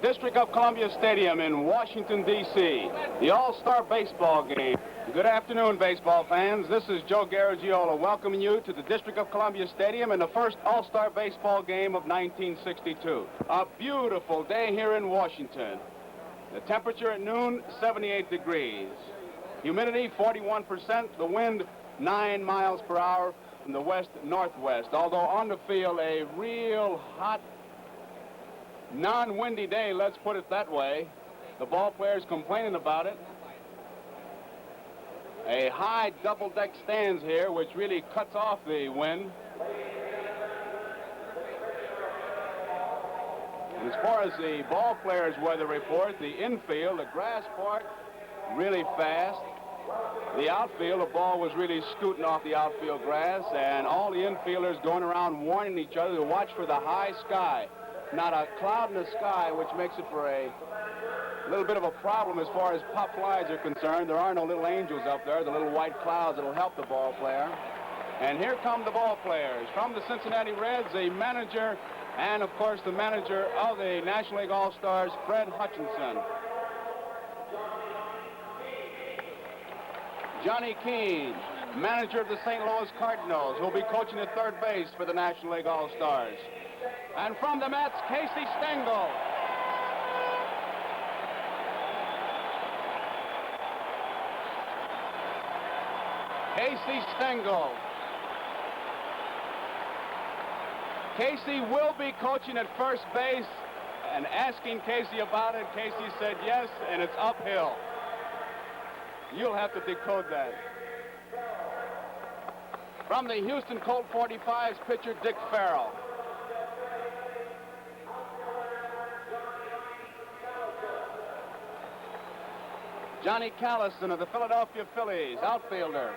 District of Columbia Stadium in Washington, D.C., the All-Star Baseball game. Good afternoon, baseball fans. This is Joe Garagiola welcoming you to the District of Columbia Stadium in the first All-Star Baseball game of 1962. A beautiful day here in Washington. The temperature at noon, 78 degrees. Humidity, 41%. The wind, 9 miles per hour from the west-northwest. Although on the field, a real hot, non-windy day, let's put it that way. The ball players complaining about it. A high double-deck stands here, which really cuts off the wind. And as far as the ball players' weather report, the infield, the grass part, really fast. The outfield, the ball was really scooting off the outfield grass, and all the infielders going around warning each other to watch for the high sky. Not a cloud in the sky, which makes it for a little bit of a problem as far as pop flies are concerned. There are no little angels up there, the little white clouds that'll help the ball player. And here come the ball players. From the Cincinnati Reds, the manager, and of course the manager of the National League All-Stars, Fred Hutchinson. Johnny Keane, manager of the St. Louis Cardinals, who'll be coaching at third base for the National League All-Stars. And from the Mets, Casey Stengel. Casey Stengel. Casey will be coaching at first base, and asking Casey about it, Casey said yes, and it's uphill. You'll have to decode that. From the Houston Colt 45's pitcher, Dick Farrell. Johnny Callison of the Philadelphia Phillies, outfielder.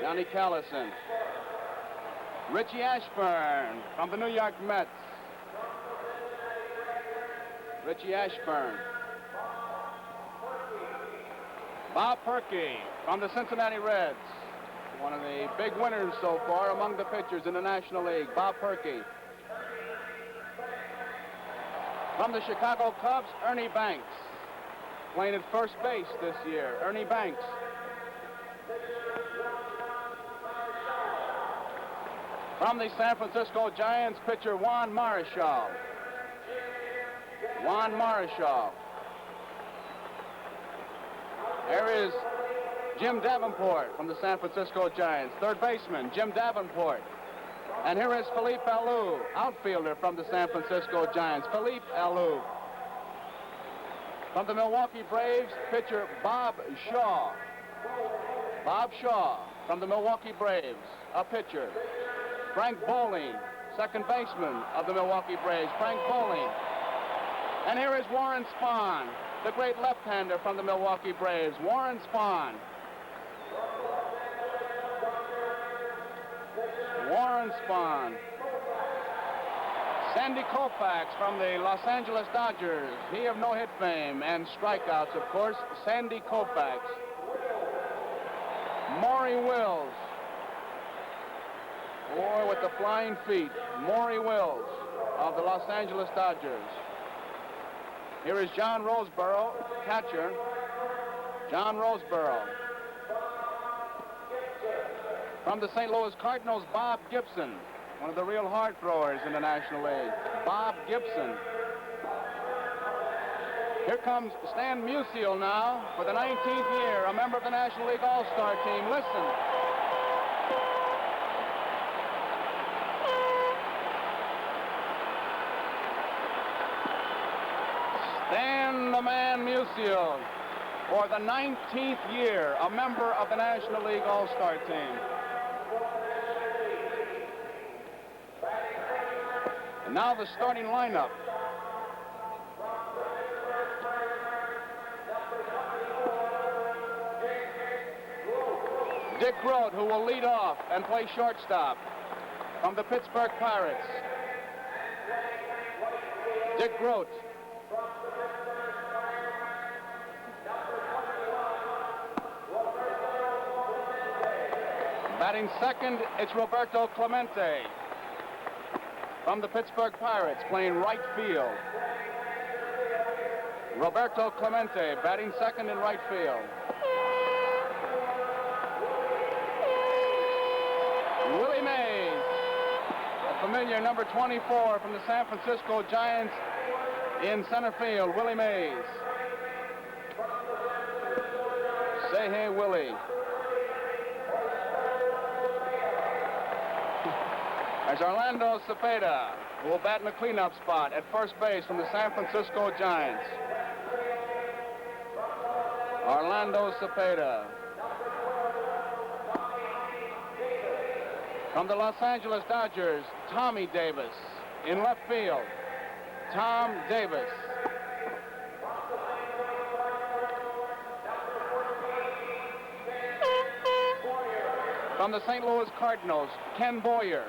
Johnny Callison. Richie Ashburn from the New York Mets. Richie Ashburn. Bob Perky from the Cincinnati Reds. One of the big winners so far among the pitchers in the National League, Bob Perky. From the Chicago Cubs, Ernie Banks, playing at first base this year, Ernie Banks. From the San Francisco Giants, pitcher Juan Marichal. Juan Marichal. There is Jim Davenport from the San Francisco Giants, third baseman, Jim Davenport. And here is Philippe Alou, outfielder from the San Francisco Giants, Philippe Alou. From the Milwaukee Braves, pitcher Bob Shaw. Bob Shaw from the Milwaukee Braves, a pitcher. Frank Bowling, second baseman of the Milwaukee Braves, Frank Bowling. And here is Warren Spahn, the great left-hander from the Milwaukee Braves, Warren Spahn. Warren Spahn. Sandy Koufax from the Los Angeles Dodgers. He of no-hit fame and strikeouts, of course, Sandy Koufax. Maury Wills. Boy with the flying feet, Maury Wills of the Los Angeles Dodgers. Here is John Roseborough, catcher. John Roseborough. From the St. Louis Cardinals, Bob Gibson, one of the real hard throwers in the National League. Bob Gibson. Here comes Stan Musial now for the 19th year, a member of the National League All-Star team. Listen. Stan the Man Musial for the 19th year, a member of the National League All-Star team. And now the starting lineup. Dick Groat, who will lead off and play shortstop from the Pittsburgh Pirates. Dick Groat. Batting second, it's Roberto Clemente. from the Pittsburgh Pirates, playing right field. Roberto Clemente batting second in right field. Willie Mays, a familiar number 24 from the San Francisco Giants in center field. Willie Mays. Say hey, Willie. There's Orlando Cepeda, who will bat in the cleanup spot at first base from the San Francisco Giants. Orlando Cepeda. From the Los Angeles Dodgers, Tommy Davis in left field. Tom Davis. From the St. Louis Cardinals, Ken Boyer,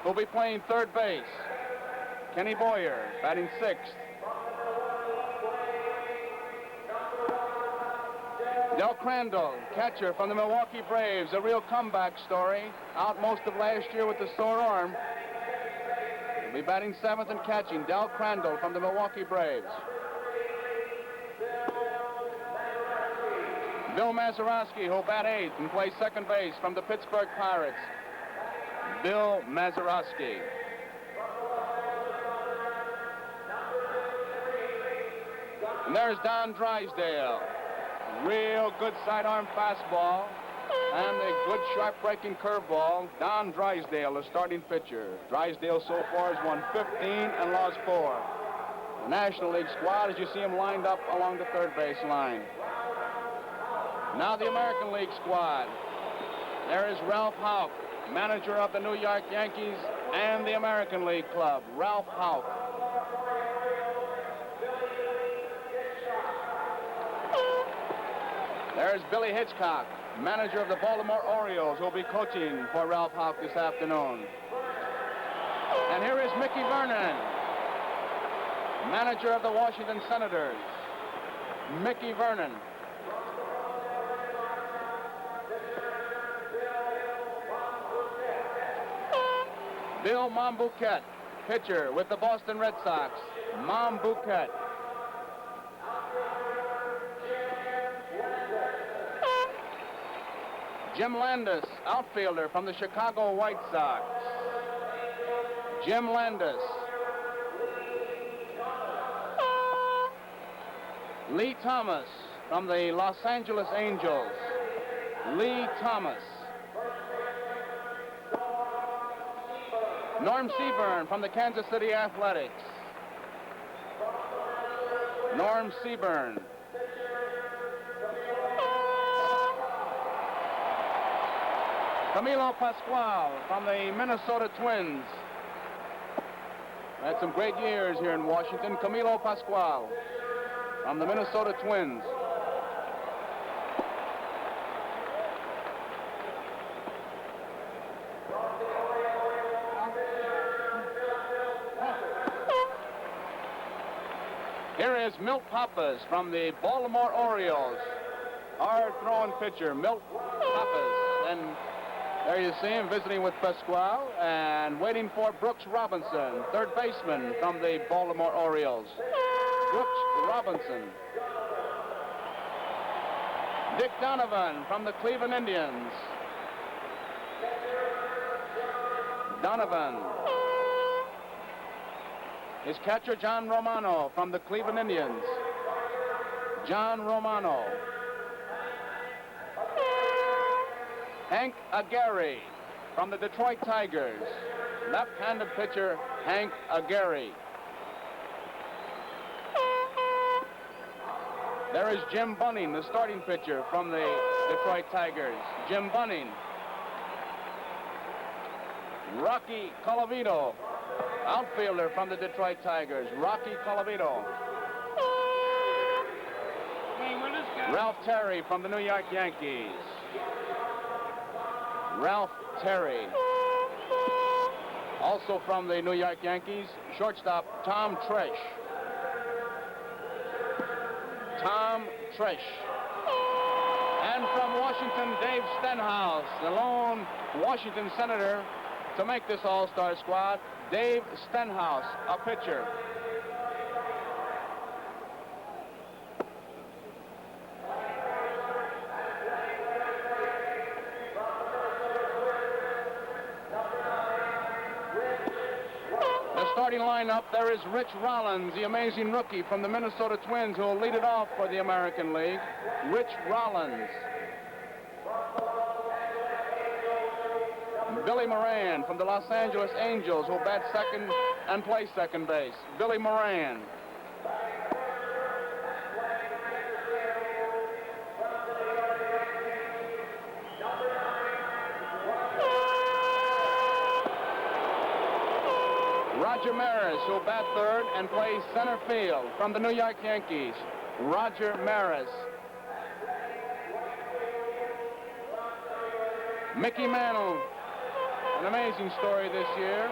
who'll be playing third base. Kenny Boyer batting sixth. Del Crandall, catcher from the Milwaukee Braves, a real comeback story. Out most of last year with the sore arm. He'll be batting seventh and catching. Del Crandall from the Milwaukee Braves. Bill Mazeroski, who'll bat eighth and play second base from the Pittsburgh Pirates. Bill Mazeroski. And there's Don Drysdale. Real good sidearm fastball and a good sharp breaking curveball. Don Drysdale, the starting pitcher. Drysdale so far has won 15 and lost 4. The National League squad, as you see him lined up along the third base line. Now the American League squad. There is Ralph Houck, manager of the New York Yankees and the American League club. Ralph Houck. There's Billy Hitchcock, manager of the Baltimore Orioles, who will be coaching for Ralph Houck this afternoon. And here is Mickey Vernon, manager of the Washington Senators. Mickey Vernon. Bill Mom Bouquet, pitcher with the Boston Red Sox. Mom Bouquet. Jim Landis, outfielder from the Chicago White Sox. Jim Landis. Lee Thomas from the Los Angeles Angels. Lee Thomas. Norm Seaburn from the Kansas City Athletics. Norm Seaburn. Camilo Pascual from the Minnesota Twins. Had some great years here in Washington. Camilo Pascual from the Minnesota Twins. Here is Milt Pappas from the Baltimore Orioles. Hard throwing pitcher, Milt Pappas. And there you see him visiting with Pascual and waiting for Brooks Robinson, third baseman from the Baltimore Orioles. Brooks Robinson. Dick Donovan from the Cleveland Indians. Donovan. His catcher, John Romano from the Cleveland Indians. John Romano. Hank Aguirre from the Detroit Tigers. Left-handed pitcher, Hank Aguirre. There is Jim Bunning, the starting pitcher from the Detroit Tigers. Jim Bunning. Rocky Colavito, outfielder from the Detroit Tigers. Rocky Colavito. Ralph Terry from the New York Yankees. Ralph Terry. Also from the New York Yankees, shortstop Tom Tresh. Tom Tresh. And from Washington, Dave Stenhouse, the lone Washington Senator to make this all-star squad, Dave Stenhouse, a pitcher. The starting lineup, there is Rich Rollins, the amazing rookie from the Minnesota Twins, who will lead it off for the American League. Rich Rollins. Billy Moran from the Los Angeles Angels, who will bat second and play second base. Billy Moran. Roger Maris, who will bat third and play center field from the New York Yankees. Roger Maris. Mickey Mantle, an amazing story this year,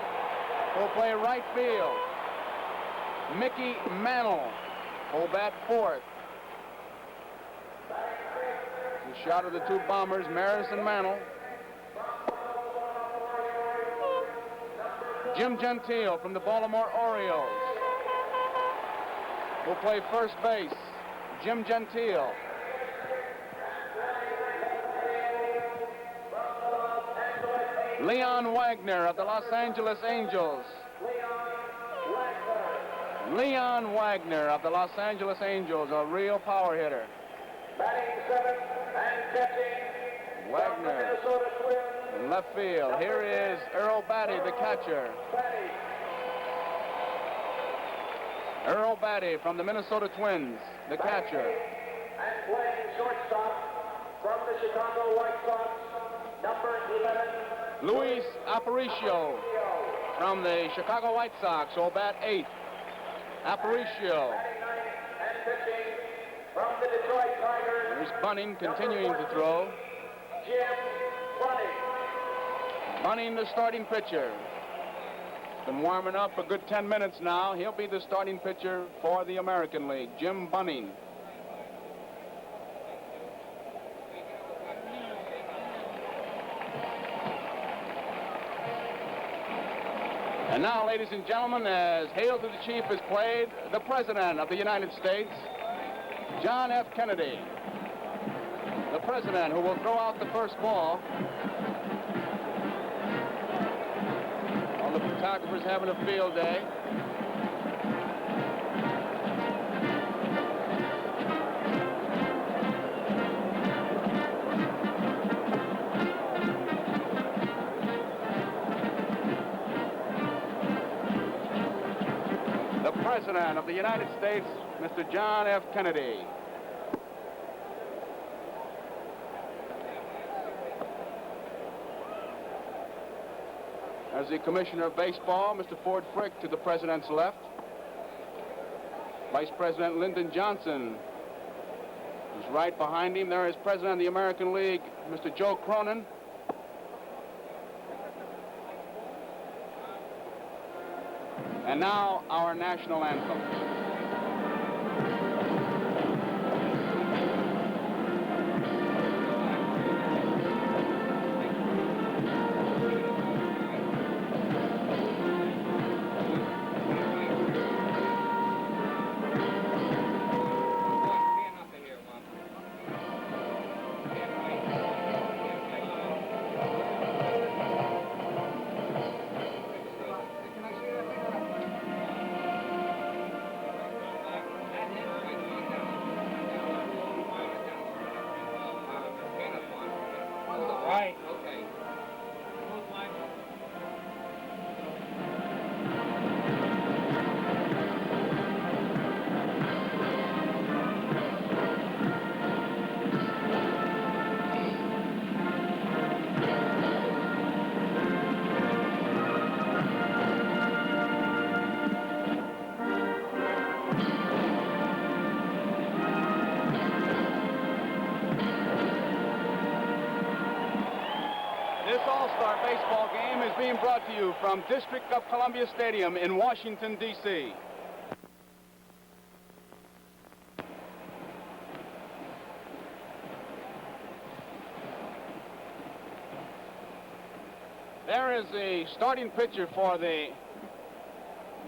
will play right field. Mickey Mantle will bat fourth. The shot of the two bombers, Maris and Mantle. Jim Gentile from the Baltimore Orioles will play first base. Jim Gentile. Leon Wagner of the Los Angeles Angels. Leon Wagner of the Los Angeles Angels, a real power hitter. Batting seventh and catching. Wagner in left field. Here is Earl Batty, the catcher. Earl Batty from the Minnesota Twins, the catcher. And playing shortstop from the Chicago White Sox, number 11. Luis Aparicio from the Chicago White Sox will bat eighth. Aparicio. And pitching from the Detroit Tigers. There's Bunning continuing to throw. Jim Bunning. Bunning, the starting pitcher. Been warming up a good 10 minutes now. He'll be the starting pitcher for the American League. Jim Bunning. And now, ladies and gentlemen, as Hail to the Chief is played, the President of the United States, John F. Kennedy. The President, who will throw out the first ball. All the photographers having a field day. The President of the United States, Mr. John F. Kennedy. As the Commissioner of Baseball, Mr. Ford Frick to the President's left. Vice President Lyndon Johnson is right behind him. There is President of the American League, Mr. Joe Cronin. And now, our national anthem. All-Star baseball game is being brought to you from District of Columbia Stadium in Washington, D.C. There is the starting pitcher for the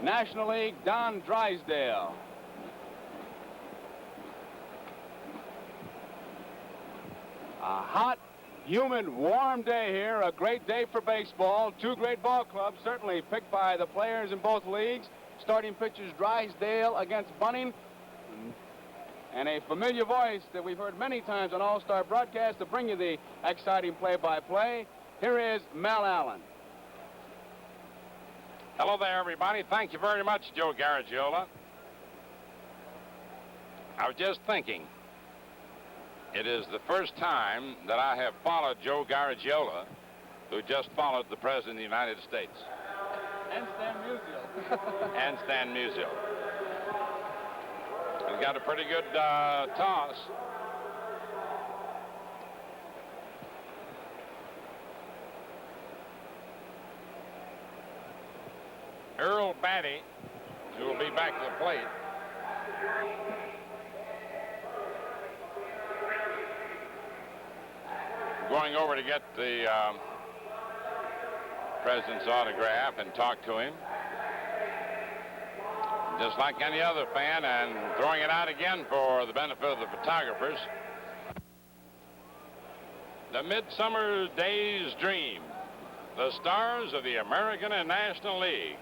National League, Don Drysdale. A hot, humid, warm day here. A great day for baseball. Two great ball clubs, certainly picked by the players in both leagues. Starting pitchers Drysdale against Bunning. And a familiar voice that we've heard many times on All-Star broadcasts to bring you the exciting play-by-play. Here is Mel Allen. Hello there, everybody. Thank you very much, Joe Garagiola. I was just thinking, it is the first time that I have followed Joe Garagiola, who just followed the President of the United States. And Stan Musial. And Stan Musial. He's got a pretty good toss. Earl Batty, who will be back to the plate. Going over to get the President's autograph and talk to him. Just like any other fan, and throwing it out again for the benefit of the photographers. The Midsummer Day's Dream, the stars of the American and National League.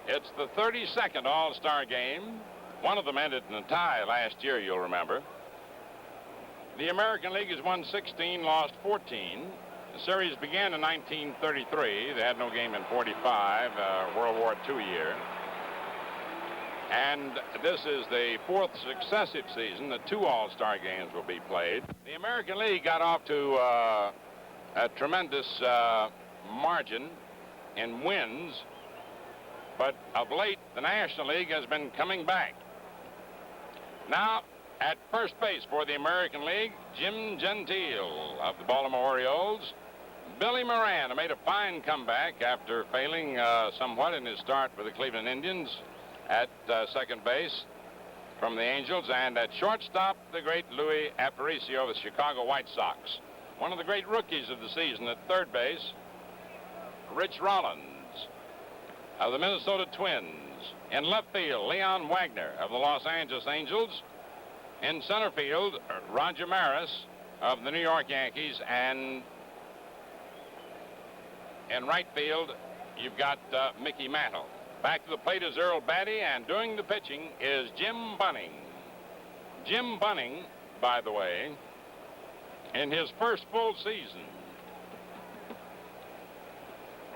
It's the 32nd All-Star game. One of them ended in a tie last year, you'll remember. The American League has won 16, lost 14. The series began in 1933. They had no game in 45, World War II year. And this is the fourth successive season that two All-Star games will be played. The American League got off to a tremendous margin in wins, but of late, the National League has been coming back. Now, at first base for the American League, Jim Gentile of the Baltimore Orioles. Billy Moran, who made a fine comeback after failing somewhat in his start with the Cleveland Indians. At second base from the Angels, and at shortstop, the great Louis Aparicio of the Chicago White Sox. One of the great rookies of the season at third base, Rich Rollins of the Minnesota Twins. In left field, Leon Wagner of the Los Angeles Angels. In center field, Roger Maris of the New York Yankees. And in right field, you've got Mickey Mantle. Back to the plate is Earl Batty, and doing the pitching is Jim Bunning. Jim Bunning, by the way, in his first full season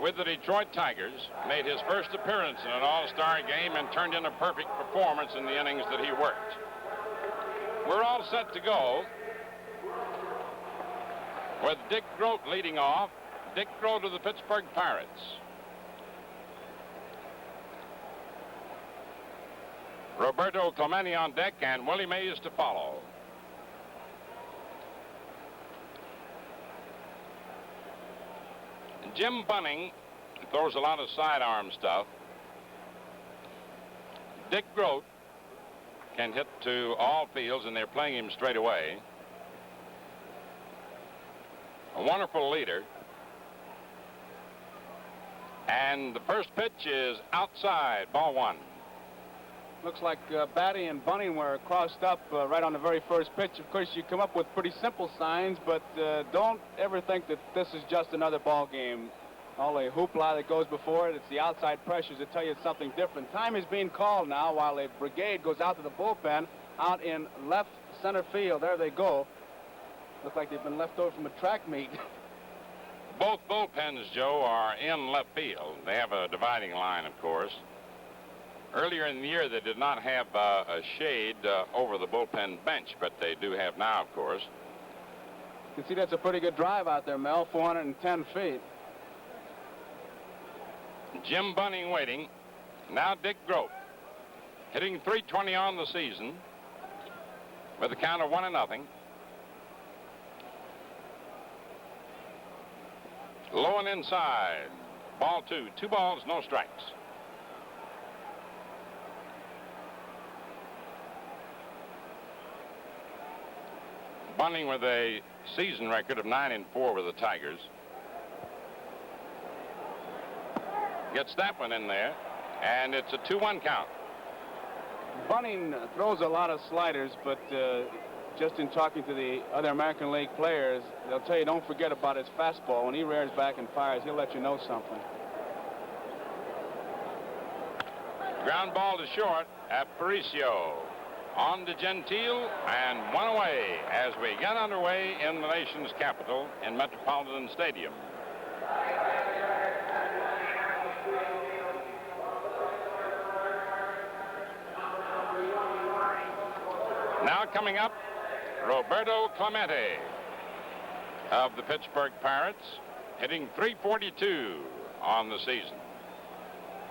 with the Detroit Tigers, made his first appearance in an All-Star game and turned in a perfect performance in the innings that he worked. We're all set to go with Dick Grote leading off. Dick Grote of the Pittsburgh Pirates. Roberto Clemente on deck, and Willie Mays to follow. Jim Bunning throws a lot of sidearm stuff. Dick Grote can hit to all fields, and they're playing him straight away. A wonderful leader. And the first pitch is outside, ball one. Looks like Batty and Bunning were crossed up right on the very first pitch. Of course, you come up with pretty simple signs, but don't ever think that this is just another ball game. All the hoopla that goes before it, it's the outside pressures that tell you it's something different. Time is being called now while a brigade goes out to the bullpen out in left center field. There they go. Look like they've been left over from a track meet. Both bullpens, Joe, are in left field. They have a dividing line, of course. Earlier in the year, they did not have a shade over the bullpen bench, but they do have now, of course. You can see that's a pretty good drive out there, Mel, 410 feet. Jim Bunning waiting. Now Dick Grote, hitting .320 on the season with a count of 1-0. Low and inside. Ball two. 2 balls, no strikes. Bunning with a season record of 9-4 with the Tigers. Gets that one in there. and it's a 2-1 count. Bunning throws a lot of sliders, but just in talking to the other American League players, they'll tell you don't forget about his fastball. When he rears back and fires, he'll let you know something. Ground ball to short. Aparicio on to Gentile, and one away as we get underway in the nation's capital in Metropolitan Stadium. Now coming up, Roberto Clemente of the Pittsburgh Pirates, hitting .342 on the season.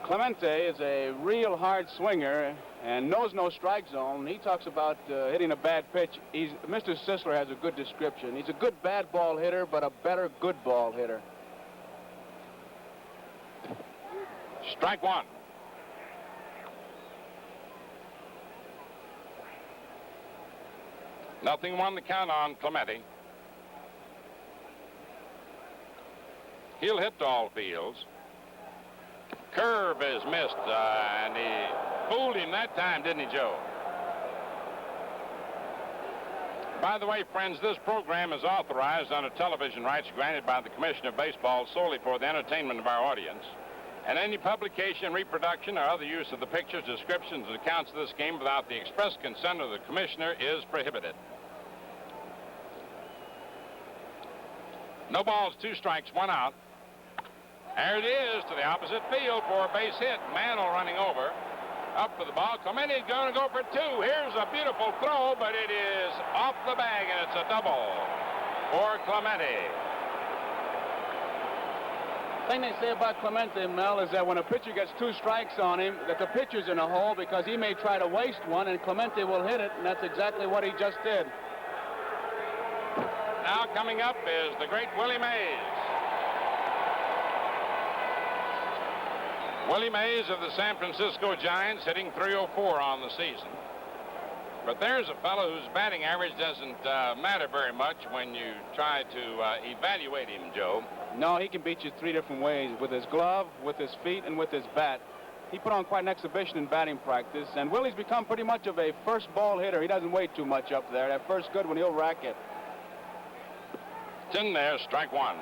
Clemente is a real hard swinger and knows no strike zone. He talks about hitting a bad pitch. Mr. Sisler has a good description. He's a good bad ball hitter, but a better good ball hitter. Strike one. Nothing one to count on Clemente. He'll hit to all fields. Curve is missed, and he fooled him that time, didn't he, Joe? By the way, friends, this program is authorized under television rights granted by the Commissioner of Baseball solely for the entertainment of our audience. And any publication, reproduction, or other use of the pictures, descriptions, and accounts of this game without the express consent of the Commissioner is prohibited. No balls, 2 strikes, 1 out. There it is to the opposite field for a base hit. Mantle running over. Up for the ball. Clemente's going to go for 2. Here's a beautiful throw, but it is off the bag, and it's a double for Clemente. The thing they say about Clemente, Mel, is that when a pitcher gets 2 strikes on him, that the pitcher's in a hole because he may try to waste one, and Clemente will hit it, and that's exactly what he just did. Now coming up is the great Willie Mays. Willie Mays of the San Francisco Giants, hitting .304 on the season. But there's a fellow whose batting average doesn't matter very much when you try to evaluate him, Joe. No, he can beat you 3 different ways, with his glove, with his feet, and with his bat. He put on quite an exhibition in batting practice, and Willie's become pretty much of a first ball hitter. He doesn't wait too much up there. That first good one, he'll rack it. It's in there, strike 1.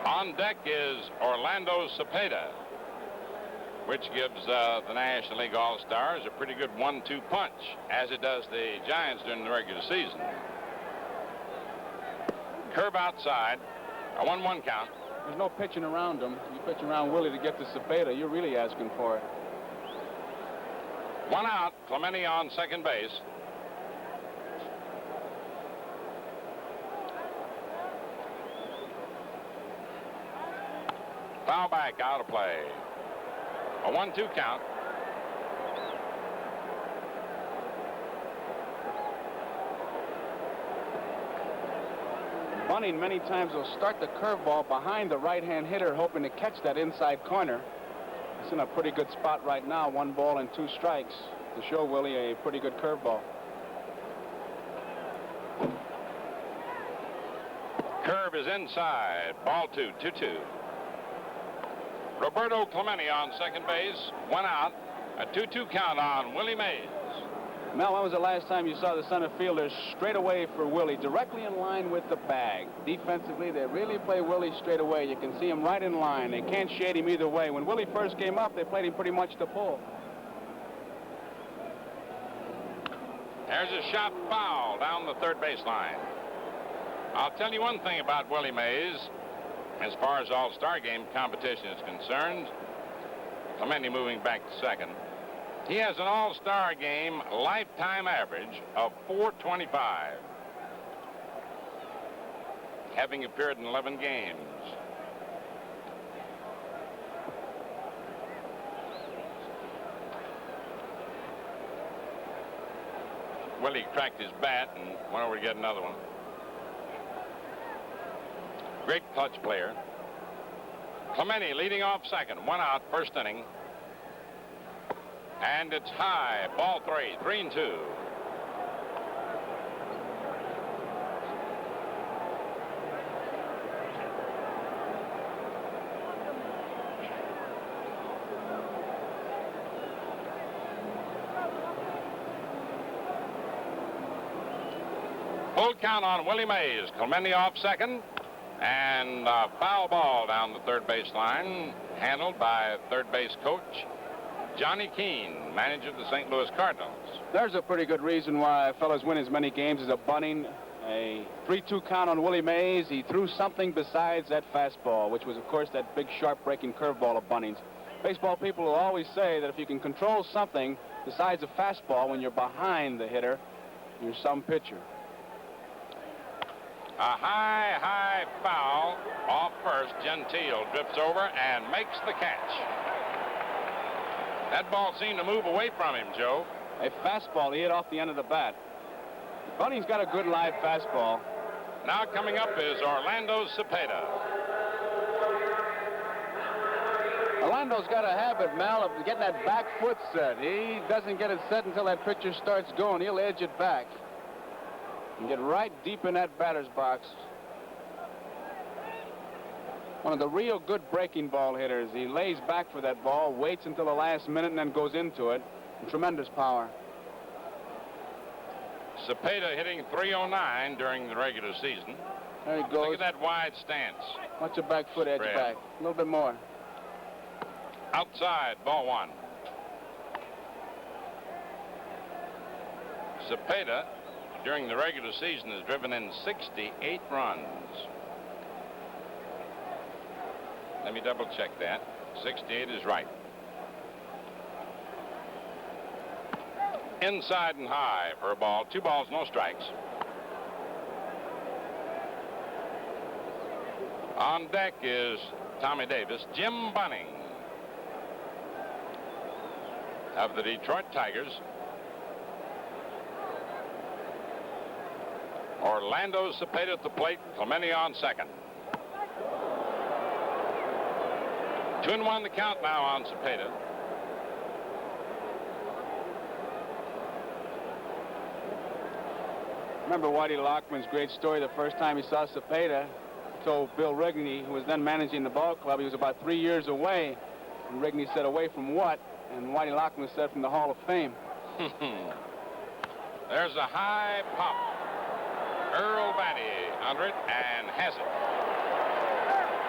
On deck is Orlando Cepeda, which gives the National League All-Stars a pretty good 1-2 punch, as it does the Giants during the regular season. Curve outside, a 1-1 count. There's no pitching around him. You pitch around Willie to get to Cepeda, you're really asking for it. 1 out, Clemente on second base. Foul back, out of play. A 1-2 count. Bunning many times will start the curveball behind the right-hand hitter, hoping to catch that inside corner. It's in a pretty good spot right now, 1 ball and 2 strikes, to show Willie a pretty good curveball. Curve is inside. Ball 2, 2-2. Roberto Clemente on second base. 1 out. A 2-2 count on Willie Mays. Mel, when was the last time you saw the center fielders straight away for Willie, directly in line with the bag? Defensively, they really play Willie straight away. You can see him right in line. They can't shade him either way. When Willie first came up, they played him pretty much to pull. There's a shot foul down the third baseline. I'll tell you one thing about Willie Mays. As far as All-Star Game competition is concerned, Clemente moving back to second. He has an All-Star Game lifetime average of .425, having appeared in 11 games. Willie cracked his bat and went over to get another one. Great clutch player. Clemente leading off second. 1 out, first inning. And it's high. Ball 3, 3-2. Full count on Willie Mays. Clemente off second. And a foul ball down the third base line, handled by third base coach Johnny Keane, manager of the St. Louis Cardinals. There's a pretty good reason why fellas win as many games as a bunting. A 3-2 count on Willie Mays. He threw something besides that fastball, which was, of course, that big, sharp-breaking curveball of Bunting's. Baseball people will always say that if you can control something besides a fastball when you're behind the hitter, you're some pitcher. A high foul off first. Gentile drifts over and makes the catch. That ball seemed to move away from him, Joe. A fastball he hit off the end of the bat. Bunting's got a good live fastball. Now coming up is Orlando Cepeda. Orlando's got a habit, Mal, of getting that back foot set. He doesn't get it set until that pitcher starts going. He'll edge it back and get right deep in that batter's box. One of the real good breaking ball hitters. He lays back for that ball, waits until the last minute, and then goes into it. Tremendous power. Cepeda hitting .309 during the regular season. There he goes. Look at that wide stance. Watch the back foot edge back. A little bit more. Outside, ball one. Cepeda, during the regular season, has driven in 68 runs. Let me double check that. 68 is right. Inside and high for a ball. 2 balls, no strikes. On deck is Tommy Davis. Jim Bunning of the Detroit Tigers. Orlando Cepeda at the plate. Clemente on second. 2-1 the count now on Cepeda. Remember Whitey Lockman's great story the first time he saw Cepeda. He told Bill Rigney, who was then managing the ball club, he was about 3 years away. And Rigney said, away from what? And Whitey Lockman said, from the Hall of Fame. There's a high pop. Earl Batty under it and has it.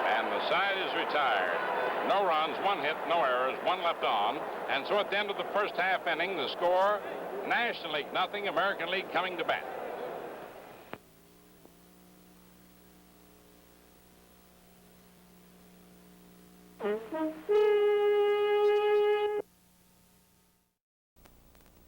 And the side is retired. No runs, 1 hit, no errors, 1 left on. And so at the end of the first half inning, the score, National League nothing, American League coming to bat. Mm-hmm.